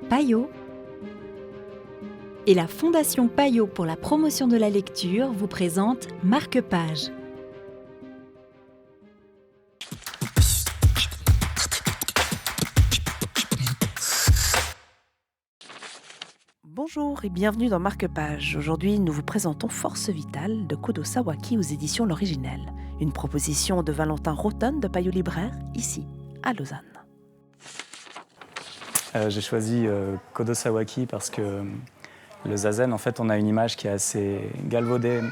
Payot et la Fondation Payot pour la promotion de la lecture vous présente Marque-Page. Bonjour et bienvenue dans Marque-Page. Aujourd'hui, nous vous présentons Force Vitale de Kodo Sawaki aux éditions L'Originel. Une proposition de Valentin Rotten de Payot Libraire, ici, à Lausanne. J'ai choisi Kodo Sawaki parce que le zazen, en fait, on a une image qui est assez galvaudée.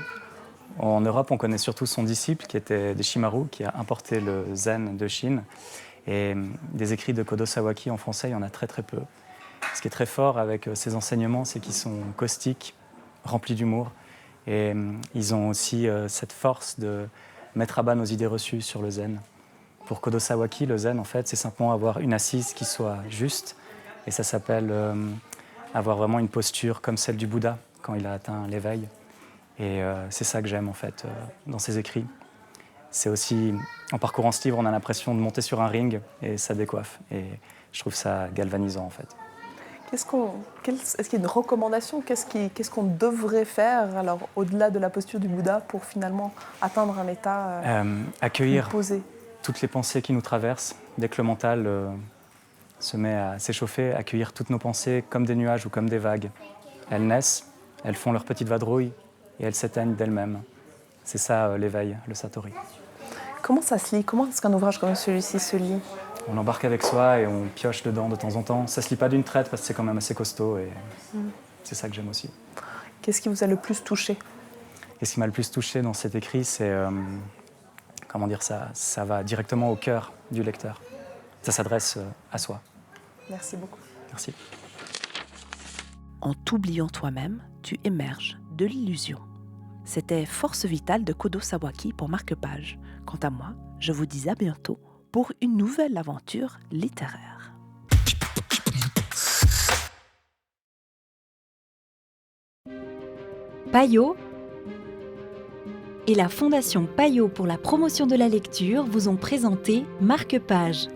En Europe, on connaît surtout son disciple, qui était Deshimaru, qui a importé le zen de Chine. Et des écrits de Kodo Sawaki en français, il y en a très très peu. Ce qui est très fort avec ces enseignements, c'est qu'ils sont caustiques, remplis d'humour. Et ils ont aussi cette force de mettre à bas nos idées reçues sur le zen. Pour Kodo Sawaki, le zen, en fait, c'est simplement avoir une assise qui soit juste. Et ça s'appelle avoir vraiment une posture comme celle du Bouddha quand il a atteint l'éveil. Et c'est ça que j'aime, en fait, dans ses écrits. C'est aussi, en parcourant ce livre, on a l'impression de monter sur un ring et ça décoiffe. Et je trouve ça galvanisant, en fait. Est-ce qu'il y a une recommandation? Qu'est-ce qu'on devrait faire, alors, au-delà de la posture du Bouddha, pour finalement atteindre un état accueillir posé? Toutes les pensées qui nous traversent. Dès que le mental se met à s'échauffer, accueillir toutes nos pensées comme des nuages ou comme des vagues. Elles naissent, elles font leur petite vadrouille et elles s'éteignent d'elles-mêmes. C'est ça l'éveil, le satori. Comment ça se lit? Comment est-ce qu'un ouvrage comme celui-ci se lit? On l'embarque avec soi et on pioche dedans de temps en temps. Ça ne se lit pas d'une traite parce que c'est quand même assez costaud et c'est ça que j'aime aussi. Qu'est-ce qui vous a le plus touché? Et ce qui m'a le plus touché dans cet écrit, c'est, comment dire ça va directement au cœur du lecteur. Ça s'adresse à soi. Merci beaucoup. Merci. En t'oubliant toi-même, tu émerges de l'illusion. C'était Force Vitale de Kodo Sawaki pour Marque-Page. Quant à moi, je vous dis à bientôt pour une nouvelle aventure littéraire. Payot et la Fondation Payot pour la promotion de la lecture vous ont présenté Marque-Page.